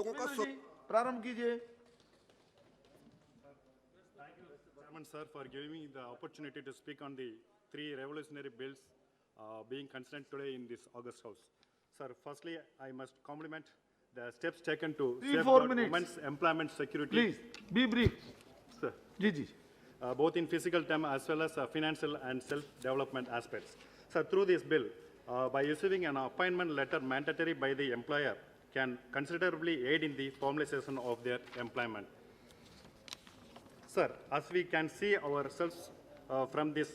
लोगों का प्रारंभ कीजिए। Chairman, sir, for giving me the opportunity to speak on the three revolutionary bills being considered today in this August House. Sir, firstly, I must compliment the steps taken to 3-4 safeguard minutes. women's employment security. Please be brief. Sir, ji. both in physical term as well as financial and self-development aspects. Sir, through this bill, by issuing an appointment letter mandatory by the employer can considerably aid in the formalization of their employment. Sir, as we can see ourselves from this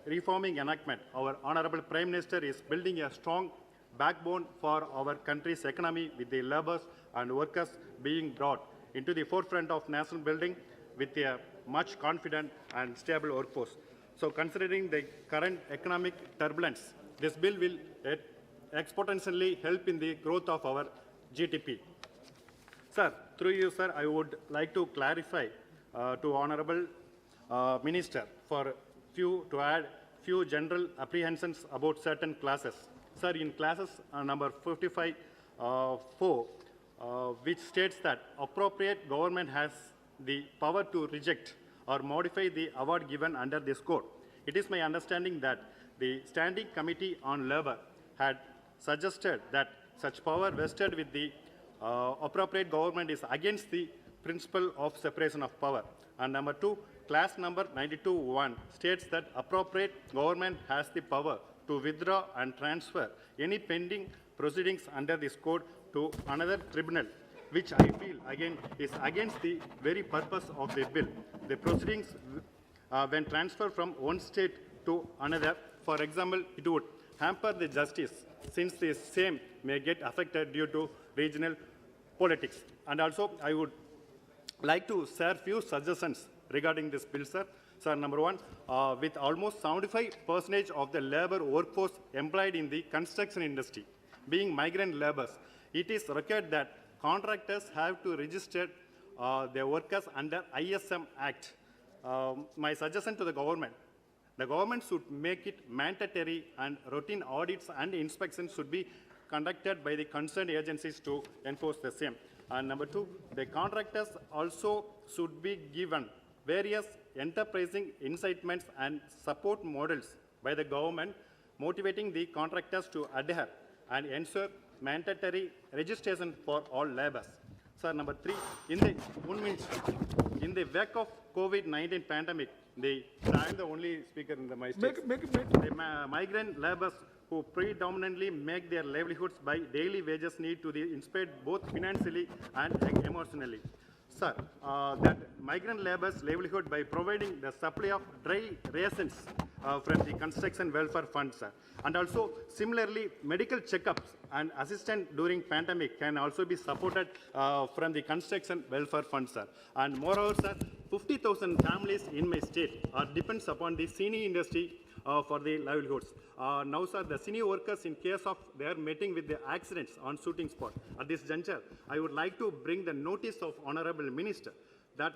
reforming enactment, our Honorable Prime Minister is building a strong backbone for our country's economy with the laborers and workers being brought into the forefront of national building with a much confident and stable workforce. So considering the current economic turbulence, this bill will exponentially help in the growth of our GDP. Sir, through you, sir, I would like to clarify to Honorable Minister to add few general apprehensions about certain classes. Sir, in classes number 55(4), which states that appropriate government has the power to reject or modify the award given under this code. It is my understanding that the Standing Committee on Labour had suggested that such power vested with the appropriate government is against the principle of separation of power. And number 2, class number 92(1) states that appropriate government has the power to withdraw and transfer any pending proceedings under this code to another tribunal, which I feel again is against the very purpose of the bill. The proceedings when transferred from one state to another, for example, it would hamper the justice since the same may get affected due to regional politics. And also, I would like to share few suggestions regarding this bill, sir. Sir, number 1, with almost 75% of the labor workforce employed in the construction industry being migrant laborers, it is required that contractors have to register their workers under ISM Act. My suggestion to the government should make it mandatory and routine audits and inspections should be conducted by the concerned agencies to enforce the same. And number 2, the contractors also should be given various enterprising incitements and support models by the government, motivating the contractors to adhere and ensure mandatory registration for all laborers. Sir, number 3, in the wake of COVID-19 pandemic, I am the only speaker in the the migrant laborers who predominantly make their livelihoods by daily wages need to be inspired both financially and emotionally. Sir, that migrant laborers' livelihood by providing the supply of dry rations from the construction welfare fund, sir. And also, similarly, medical checkups and assistance during pandemic can also be supported from the construction welfare fund, sir. And moreover, sir, 50,000 families in my state depends upon the cine industry for the livelihoods. Now, sir, the cine workers, in case of their meeting with the accidents on shooting spot, at this juncture, I would like to bring the notice of Honorable Minister that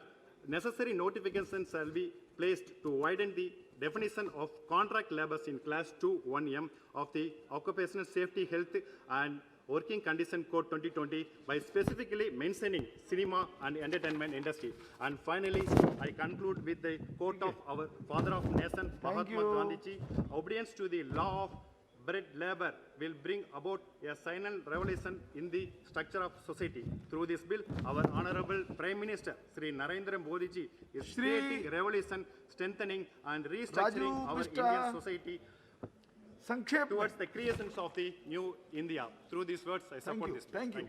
necessary notifications shall be placed to widen the definition of contract laborers in class 2(1)(m) of the Occupational Safety, Health and Working Condition Code 2020 by specifically mentioning cinema and entertainment industry. And finally, I conclude with the quote of our father of nation, Mahatma Gandhi: obedience to the law of bread labor will bring about a final revolution in the structure of society. Through this bill, our Honorable Prime Minister, Sri Narendra Modi ji, is creating revolution, strengthening and restructuring our Indian society towards the creations of the new India. Through these words, I support this bill. Thank you.